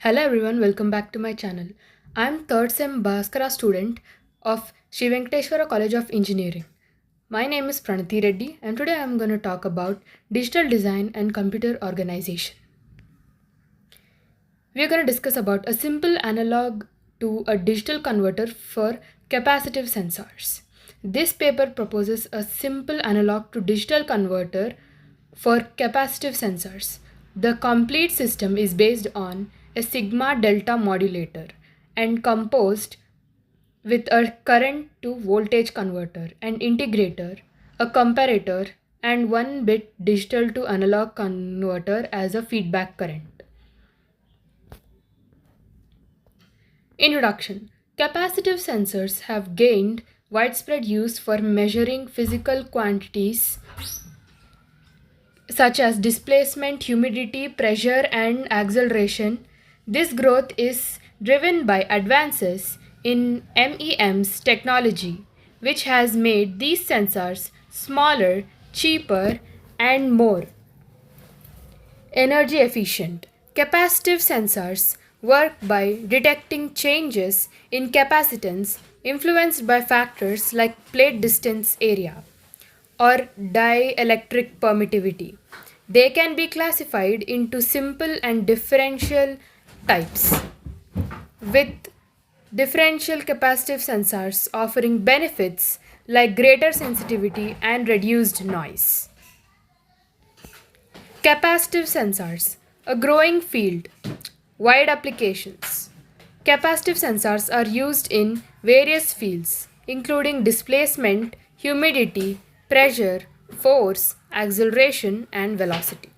Hello everyone, welcome back to my channel. I'm 3rd Sem Bhaskara student of Sri Venkateshwara College of Engineering. My name is Pranati Reddy and today I'm going to talk about digital design and computer organization. We are going to discuss about a simple analog to a digital converter for capacitive sensors. This paper proposes a simple analog to digital converter for capacitive sensors. The complete system is based on a sigma delta modulator and composed with a current to voltage converter, an integrator, a comparator, and 1-bit digital to analog converter as a feedback current. Introduction. Capacitive sensors have gained widespread use for measuring physical quantities such as displacement, humidity, pressure, and acceleration. This growth is driven by advances in MEMS technology, which has made these sensors smaller, cheaper, and more energy efficient. Capacitive sensors work by detecting changes in capacitance influenced by factors like plate distance area or dielectric permittivity. They can be classified into simple and differential types, with differential capacitive sensors offering benefits like greater sensitivity and reduced noise. Capacitive sensors, a growing field, wide applications. Capacitive sensors are used in various fields, including displacement, humidity, pressure, force, acceleration, and velocity.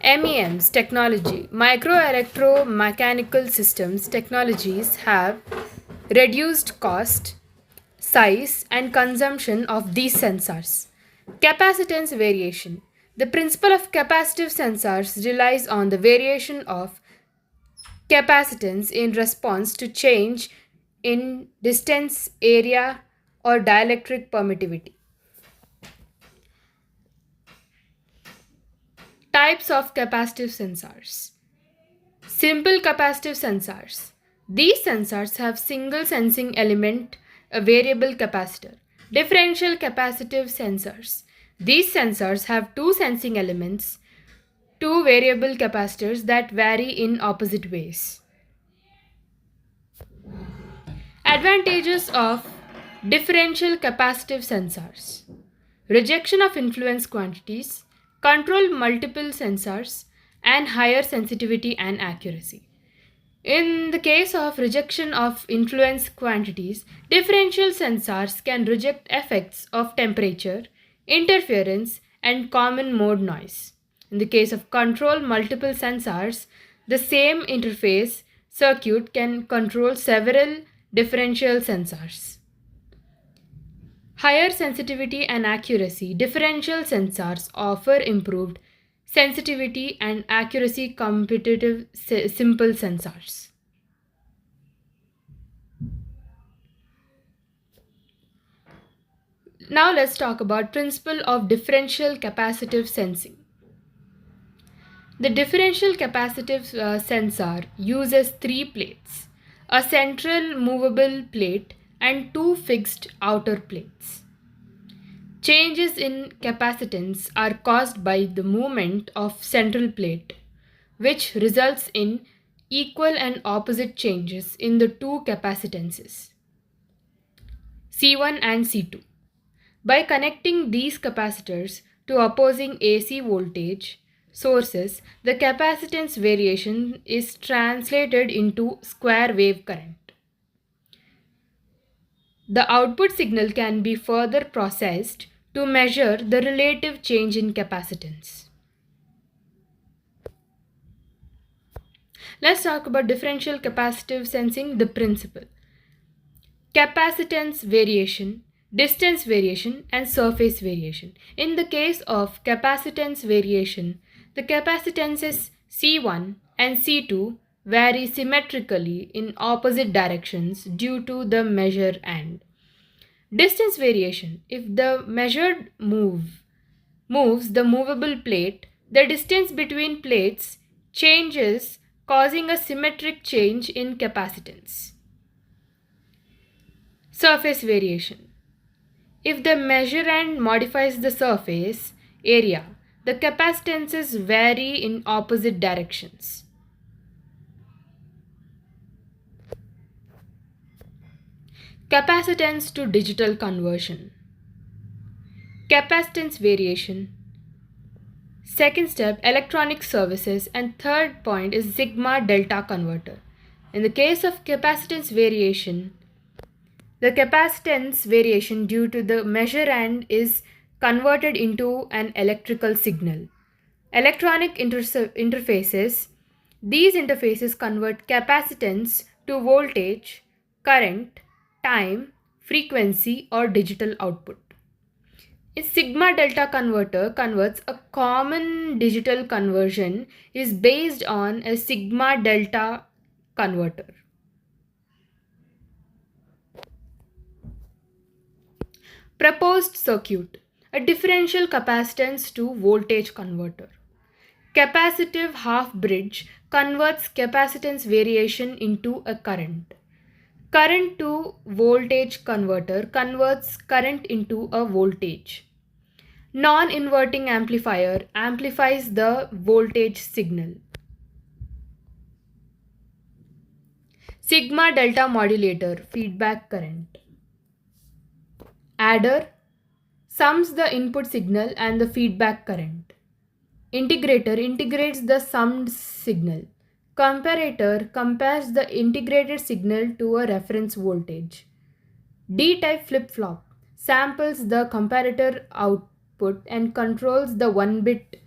MEMS technology, microelectromechanical systems technologies have reduced cost, size, and consumption of these sensors. Capacitance variation. The principle of capacitive sensors relies on the variation of capacitance in response to change in distance, area, or dielectric permittivity. Types of capacitive sensors. Simple capacitive sensors. These sensors have single sensing element, a variable capacitor. Differential capacitive sensors. These sensors have two sensing elements, two variable capacitors that vary in opposite ways. Advantages of differential capacitive sensors. Rejection of influence quantities, control multiple sensors, and higher sensitivity and accuracy. In the case of rejection of influence quantities, differential sensors can reject effects of temperature, interference, and common mode noise. In the case of control multiple sensors, the same interface circuit can control several differential sensors. Higher sensitivity and accuracy. Differential sensors offer improved sensitivity and accuracy competitive simple sensors. Now let's talk about principle of differential capacitive sensing. The differential capacitive sensor uses three plates, a central movable plate and two fixed outer plates. Changes in capacitance are caused by the movement of central plate, which results in equal and opposite changes in the two capacitances, C1 and C2. By connecting these capacitors to opposing AC voltage sources, the capacitance variation is translated into square wave current. The output signal can be further processed to measure the relative change in capacitance. Let's talk about differential capacitive sensing, the principle. Capacitance variation, distance variation, and surface variation. In the case of capacitance variation, the capacitances C1 and C2 vary symmetrically in opposite directions due to the measure and distance variation. If the measured moves the movable plate, the distance between plates changes causing a symmetric change in capacitance. Surface variation. If the measurand modifies the surface area, the capacitances vary in opposite directions. Capacitance to digital conversion. Capacitance variation. Second step, electronic services, and third point is sigma delta converter. In the case of capacitance variation, the capacitance variation due to the measurand is converted into an electrical signal. Electronic interfaces. These interfaces convert capacitance to voltage, current, time, frequency, or digital output. A sigma delta converter converts a common digital conversion is based on a sigma delta converter. Proposed circuit, a differential capacitance to voltage converter. Capacitive half bridge converts capacitance variation into a current. Current to voltage converter converts current into a voltage. Non-inverting amplifier amplifies the voltage signal. Sigma delta modulator feedback current. Adder sums the input signal and the feedback current. Integrator integrates the summed signal. Comparator compares the integrated signal to a reference voltage. D-type flip-flop samples the comparator output and controls the 1-bit.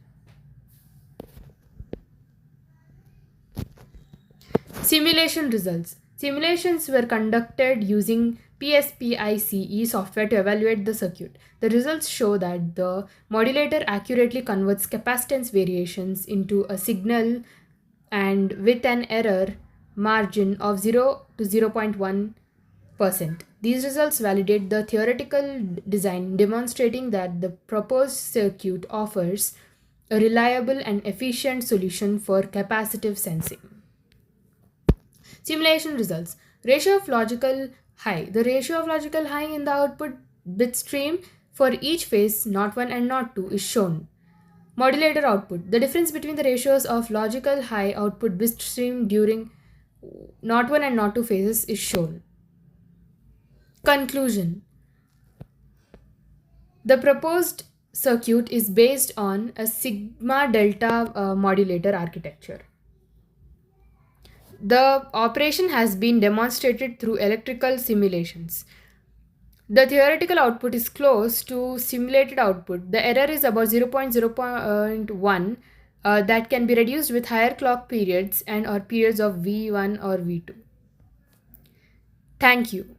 Simulation results. Simulations were conducted using PSPICE software to evaluate the circuit. The results show that the modulator accurately converts capacitance variations into a signal and with an error margin of 0 to 0.1%. These results validate the theoretical design, demonstrating that the proposed circuit offers a reliable and efficient solution for capacitive sensing. Simulation results. Ratio of logical high. The ratio of logical high in the output bit stream for each phase, not 1 and not 2, is shown. Modulator output. The difference between the ratios of logical high output bit stream during not 1 and not 2 phases is shown. Conclusion. The proposed circuit is based on a sigma delta modulator architecture. The operation has been demonstrated through electrical simulations. The theoretical output is close to simulated output. The error is about 0.1 that can be reduced with higher clock periods and or periods of V1 or V2. Thank you.